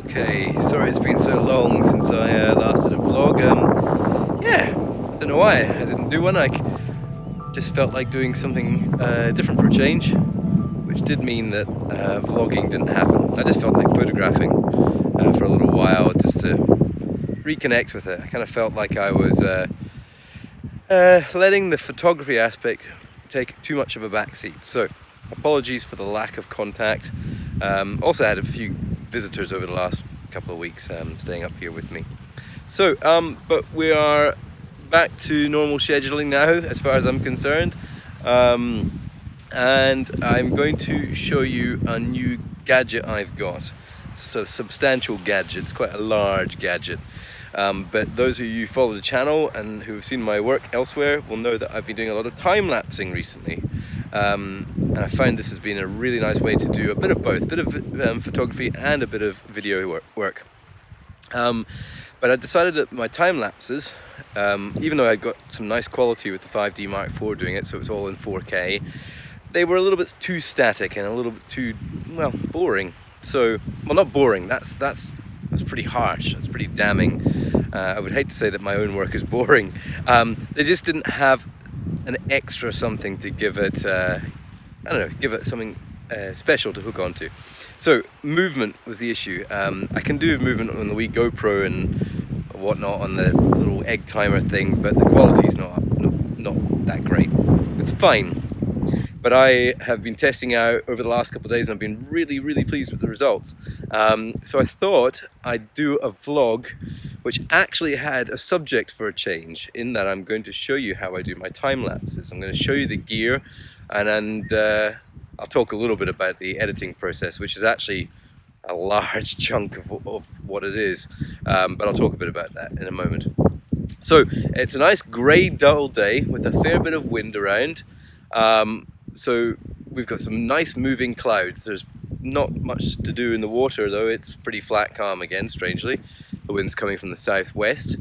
Okay, sorry it's been so long since I last did a vlog. Yeah, I don't know why I didn't do one. I just felt like doing something different for a change, which did mean that vlogging didn't happen. I just felt like photographing for a little while just to reconnect with it. I kind of felt like I was letting the photography aspect take too much of a backseat. So apologies for the lack of contact. Also had a few visitors over the last couple of weeks staying up here with me. So, but we are back to normal scheduling now as far as I'm concerned. And I'm going to show you a new gadget I've got. It's a substantial gadget, it's quite a large gadget. But those of you who follow the channel and who have seen my work elsewhere will know that I've been doing a lot of time-lapsing recently. And I found this has been a really nice way to do a bit of both, a bit of photography and a bit of video work. But I decided that my time lapses, even though I got some nice quality with the 5D Mark IV doing it, so it's all in 4K, they were a little bit too static and a little bit too, well, boring. So, well, not boring, that's pretty harsh, that's pretty damning. I would hate to say that my own work is boring. They just didn't have an extra something to give it, I don't know, give it something special to hook onto. So movement was the issue. I can do movement on the wee GoPro and whatnot on the little egg timer thing, but the quality's not that great. It's fine. But I have been testing out over the last couple of days and I've been really pleased with the results. So I thought I'd do a vlog which actually had a subject for a change, in that I'm going to show you how I do my time lapses. I'm going to show you the gear and I'll talk a little bit about the editing process, which is actually a large chunk of what it is, but I'll talk a bit about that in a moment. So it's a nice grey dull day with a fair bit of wind around. So we've got some nice moving clouds. There's not much to do in the water though, it's pretty flat calm again, strangely. The wind's coming from the southwest,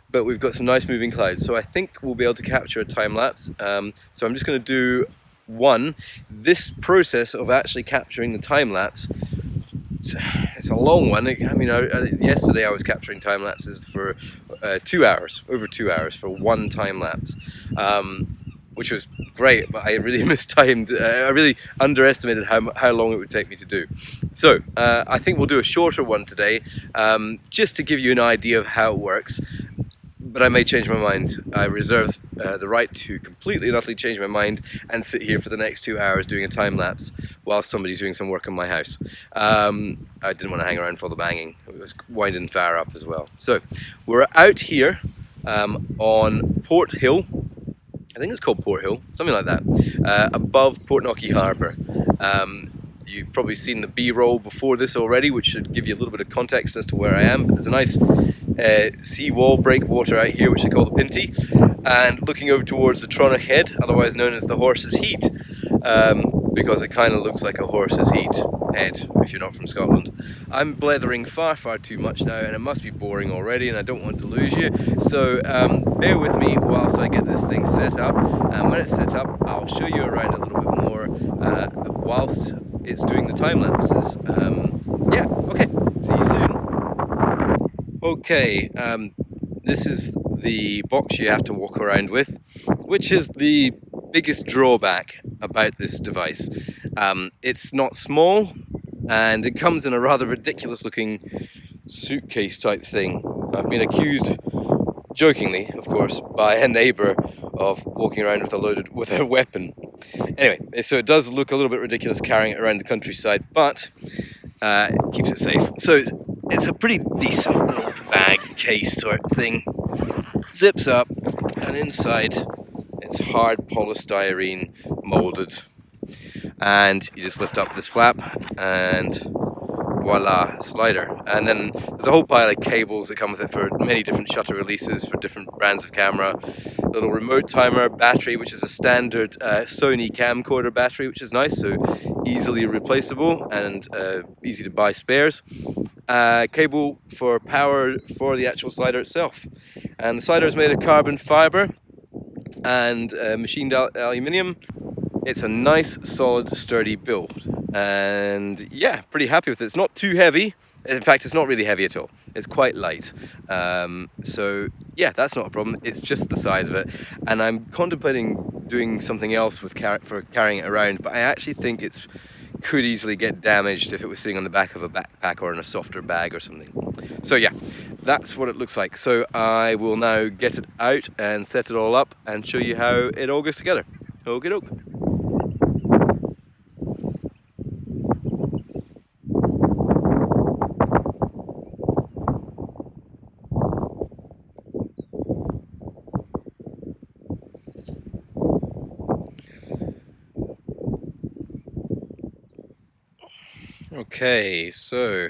but we've got some nice moving clouds. So I think we'll be able to capture a time lapse. So I'm just going to do this process of actually capturing the time lapse. It's a long one. I mean, yesterday I was capturing time lapses for 2 hours, over 2 hours for one time lapse. Which was great, but I really mistimed. I really underestimated how long it would take me to do. So I think we'll do a shorter one today, just to give you an idea of how it works. But I may change my mind. I reserve the right to completely and utterly change my mind and sit here for the next 2 hours doing a time lapse while somebody's doing some work on my house. I didn't want to hang around for the banging. It was winding fire up as well. So we're out here on Port Hill. I think it's called Port Hill, something like that, above Portknockie Harbour. You've probably seen the B-roll before this already, which should give you a little bit of context as to where I am. But there's a nice sea-wall breakwater out here, which they call the Pinty, and looking over towards the Tronic Head, otherwise known as the Horse's Heat, because it kind of looks like a horse's heat head if you're not from Scotland. I'm blethering far too much now, and it must be boring already, and I don't want to lose you. So bear with me whilst I get this thing set up, and when it's set up I'll show you around a little bit more whilst it's doing the time lapses. Yeah, okay, see you soon. Okay, this is the box you have to walk around with, which is the biggest drawback about this device. It's not small, and it comes in a rather ridiculous looking suitcase type thing. I've been accused, jokingly of course, by a neighbour of walking around with a weapon. Anyway, so it does look a little bit ridiculous carrying it around the countryside, but it keeps it safe. So it's a pretty decent little bag case sort of thing. Zips up, and inside it's hard polystyrene molded, and you just lift up this flap and voila, slider. And then there's a whole pile of cables that come with it for many different shutter releases for different brands of camera. Little remote timer battery, which is a standard Sony camcorder battery, which is nice, so easily replaceable and easy to buy spares. Cable for power for the actual slider itself, and the slider is made of carbon fiber and machined aluminium. It's a nice, solid, sturdy build, and yeah, pretty happy with it. It's not too heavy, In fact, it's not really heavy at all. It's quite light. So yeah, that's not a problem. It's just the size of it. And I'm contemplating doing something else with for carrying it around, but I actually think it's could easily get damaged if it was sitting on the back of a backpack or in a softer bag or something. So yeah, that's what it looks like. So I will now get it out and set it all up and show you how it all goes together. Okie doke. Okay, so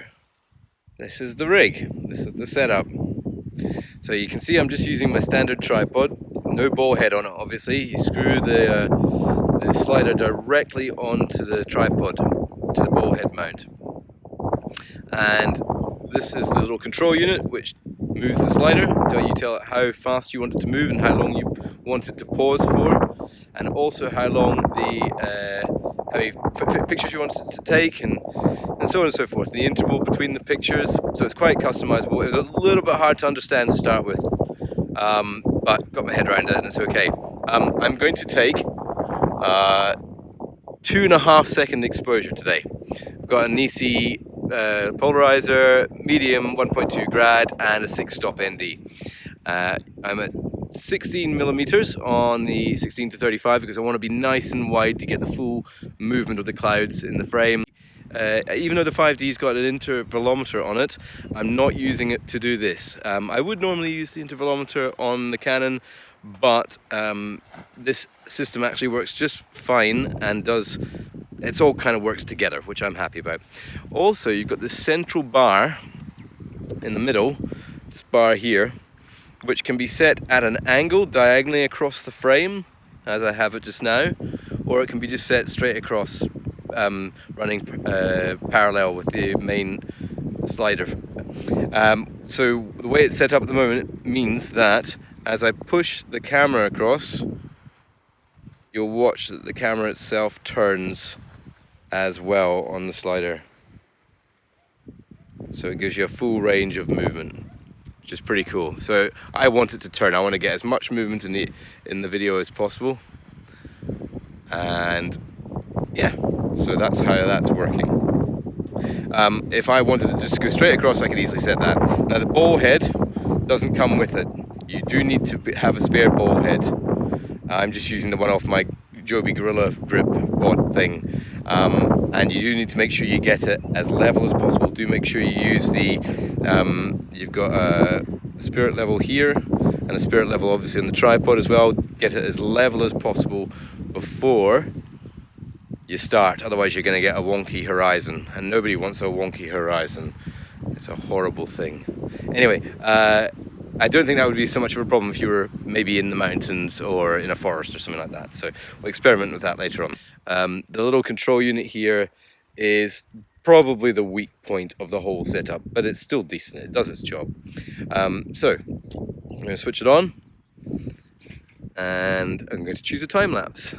this is the rig, this is the setup. So you can see I'm just using my standard tripod, no ball head on it obviously. You screw the slider directly onto the tripod, to the ball head mount. And this is the little control unit which moves the slider, you tell it how fast you want it to move and how long you want it to pause for, and also how long how many pictures you want it to take, and so on and so forth, the interval between the pictures. So it's quite customizable. It was a little bit hard to understand to start with, but got my head around it and it's okay. I'm going to take 2.5 second exposure today. I've got a Nisi polarizer, medium 1.2 grad and a 6-stop ND. I'm at 16 millimeters on the 16 to 35 because I want to be nice and wide to get the full movement of the clouds in the frame. Even though the 5D's got an intervalometer on it, I'm not using it to do this. I would normally use the intervalometer on the Canon, but this system actually works just fine and it's all kind of works together, which I'm happy about. Also, you've got this central bar in the middle, this bar here, which can be set at an angle diagonally across the frame, as I have it just now, or it can be just set straight across, running parallel with the main slider. So the way it's set up at the moment means that as I push the camera across, you'll watch that the camera itself turns as well on the slider. So it gives you a full range of movement, which is pretty cool. So I want it to turn. I want to get as much movement in the video as possible. And yeah, so that's how that's working. If I wanted to just go straight across, I could easily set that. Now the ball head doesn't come with it. You do need to have a spare ball head. I'm just using the one off my Joby Gorilla Grip pod thing. And you do need to make sure you get it as level as possible. Do make sure you use the, you've got a spirit level here and a spirit level obviously on the tripod as well. Get it as level as possible before you start, otherwise you're going to get a wonky horizon, and nobody wants a wonky horizon. It's a horrible thing. Anyway, I don't think that would be so much of a problem if you were maybe in the mountains or in a forest or something like that, so we'll experiment with that later on. The little control unit here is probably the weak point of the whole setup, but it's still decent, it does its job. So I'm going to switch it on and I'm going to choose a time lapse.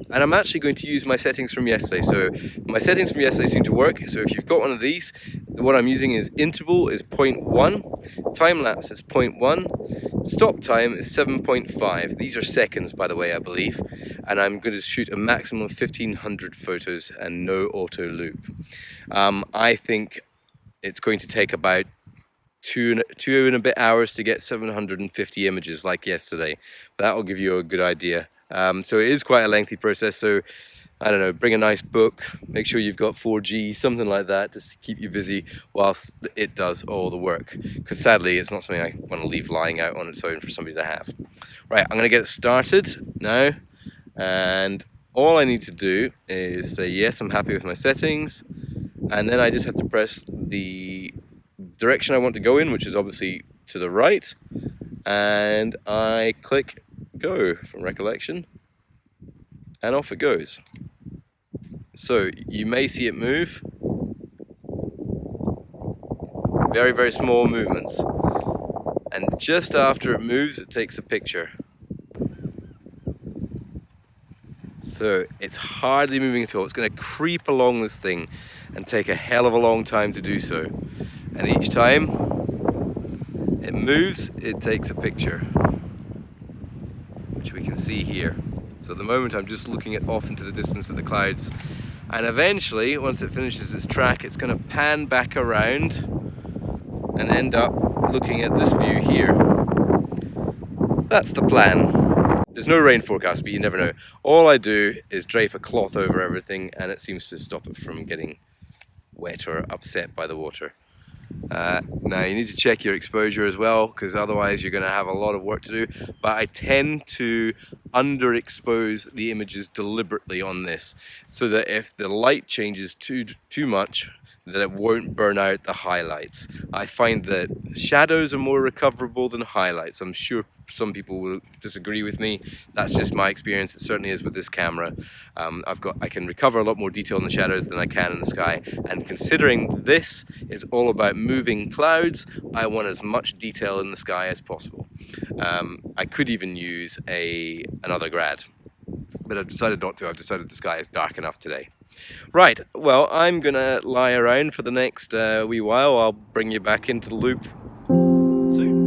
And I'm actually going to use my settings from yesterday. So my settings from yesterday seem to work. So if you've got one of these, what I'm using is interval is 0.1, time lapse is 0.1, stop time is 7.5. These are seconds, by the way, I believe. And I'm going to shoot a maximum of 1,500 photos and no auto loop. I think it's going to take about two and a bit hours to get 750 images like yesterday. That will give you a good idea. So it is quite a lengthy process, so I don't know, bring a nice book, make sure you've got 4G, something like that, just to keep you busy whilst it does all the work, because sadly it's not something I want to leave lying out on its own for somebody to have. Right, I'm going to get it started now, and all I need to do is say yes, I'm happy with my settings, and then I just have to press the direction I want to go in, which is obviously to the right, and I click go from recollection, and off it goes. So you may see it move, very, very small movements, and just after it moves it takes a picture. So it's hardly moving at all. It's going to creep along this thing and take a hell of a long time to do so. and each time it moves, it takes a picture, which we can see here. So at the moment I'm just looking off into the distance at the clouds, and eventually, once it finishes its track, it's going to pan back around and end up looking at this view here. That's the plan. There's no rain forecast, but you never know. All I do is drape a cloth over everything, and it seems to stop it from getting wet or upset by the water. Now you need to check your exposure as well, because otherwise you're going to have a lot of work to do. But I tend to underexpose the images deliberately on this, so that if the light changes too much, that it won't burn out the highlights. I find that shadows are more recoverable than highlights. I'm sure some people will disagree with me. That's just my experience. It certainly is with this camera. I can recover a lot more detail in the shadows than I can in the sky. And considering this is all about moving clouds, I want as much detail in the sky as possible. I could even use another grad, but I've decided not to. I've decided the sky is dark enough today. Right, well, I'm gonna lie around for the next wee while. I'll bring you back into the loop soon.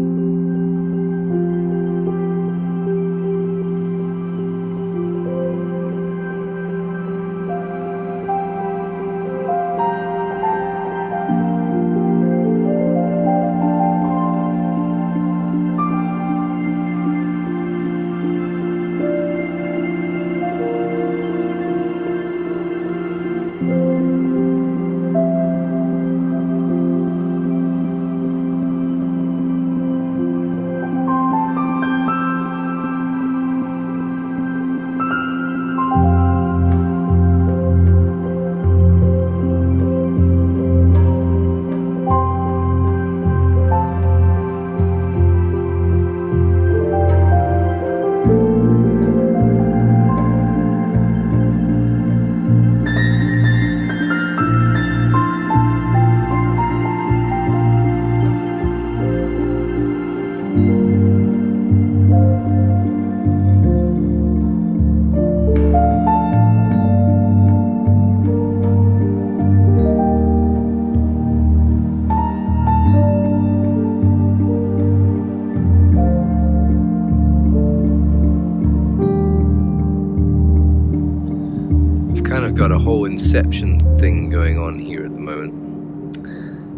Got a whole inception thing going on here at the moment.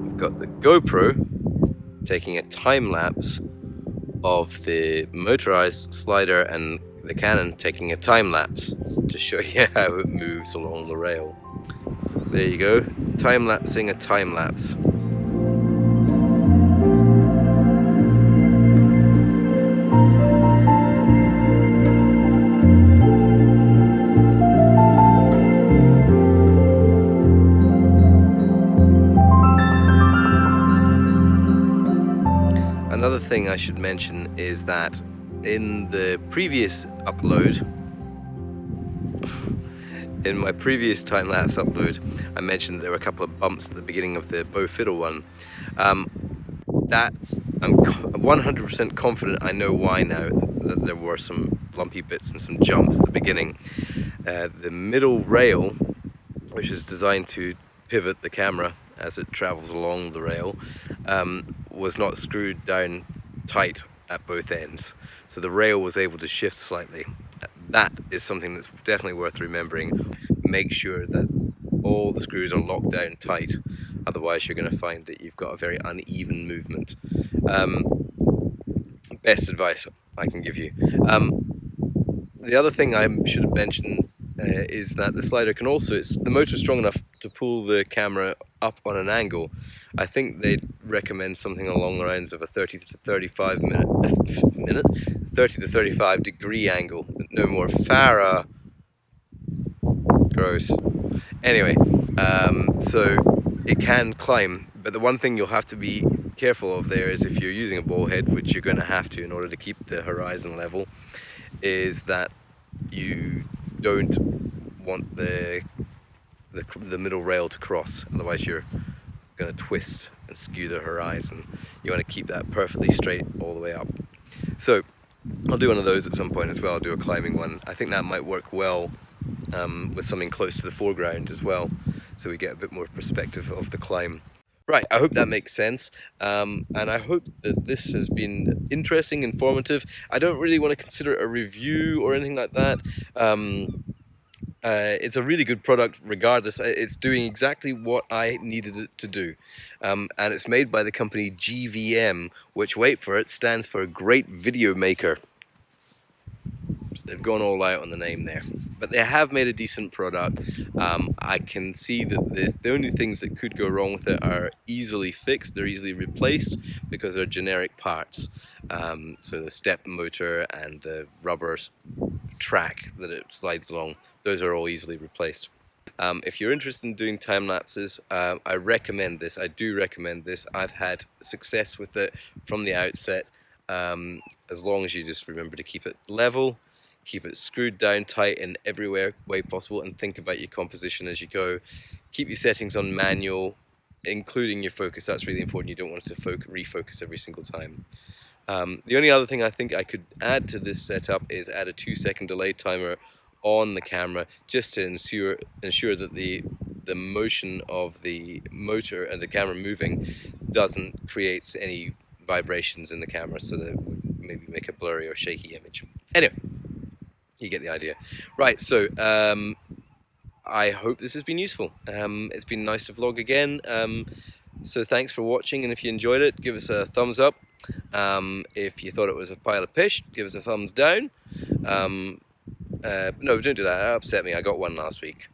I've got the GoPro taking a time lapse of the motorized slider and the Canon taking a time lapse to show you how it moves along the rail. There you go, time lapsing a time lapse. Another thing I should mention is that in the previous upload, in my previous time-lapse upload, I mentioned there were a couple of bumps at the beginning of the bow fiddle one. That I'm 100% confident I know why now, that there were some lumpy bits and some jumps at the beginning. The middle rail, which is designed to pivot the camera as it travels along the rail, was not screwed down tight at both ends, so the rail was able to shift slightly. That is something that's definitely worth remembering. Make sure that all the screws are locked down tight, otherwise you're going to find that you've got a very uneven movement. Best advice I can give you. The other thing I should have mentioned is that the slider can also, the motor's strong enough to pull the camera up on an angle. I think they'd recommend something along the lines of a 30 to 35 degree angle, no more. Farah. Gross. Anyway, so it can climb, but the one thing you'll have to be careful of there is, if you're using a ball head, which you're going to have to in order to keep the horizon level, is that you don't want the middle rail to cross, otherwise you're going to twist and skew the horizon. You want to keep that perfectly straight all the way up. So I'll do one of those at some point as well. I'll do a climbing one. I think that might work well with something close to the foreground as well, so we get a bit more perspective of the climb. Right, I hope that makes sense, and I hope that this has been interesting, informative. I don't really want to consider it a review or anything like that. It's a really good product regardless. It's doing exactly what I needed it to do. And it's made by the company GVM, which, wait for it, stands for Great Video Maker. So they've gone all out on the name there. But they have made a decent product. I can see that the only things that could go wrong with it are easily fixed. They're easily replaced because they're generic parts. So the step motor and the rubber track that it slides along, those are all easily replaced. If you're interested in doing time lapses, I recommend this. I do recommend this. I've had success with it from the outset, as long as you just remember to keep it level, keep it screwed down tight in every way possible, and think about your composition as you go. Keep your settings on manual, including your focus. That's really important. You don't want it to refocus every single time. The only other thing I think I could add to this setup is add a 2-second delay timer on the camera, just to ensure that the motion of the motor and the camera moving doesn't create any vibrations in the camera, so that it would maybe make a blurry or shaky image. Anyway, you get the idea. Right, so I hope this has been useful. It's been nice to vlog again. So thanks for watching, and if you enjoyed it, give us a thumbs up. If you thought it was a pile of pish, give us a thumbs down. No, don't do that. That upset me. I got one last week.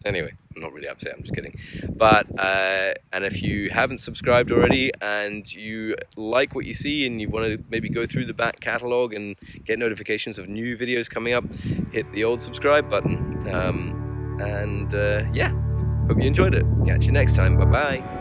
Anyway, I'm not really upset, I'm just kidding. But, and if you haven't subscribed already and you like what you see and you want to maybe go through the back catalogue and get notifications of new videos coming up, hit the old subscribe button. Yeah, hope you enjoyed it. Catch you next time. Bye-bye.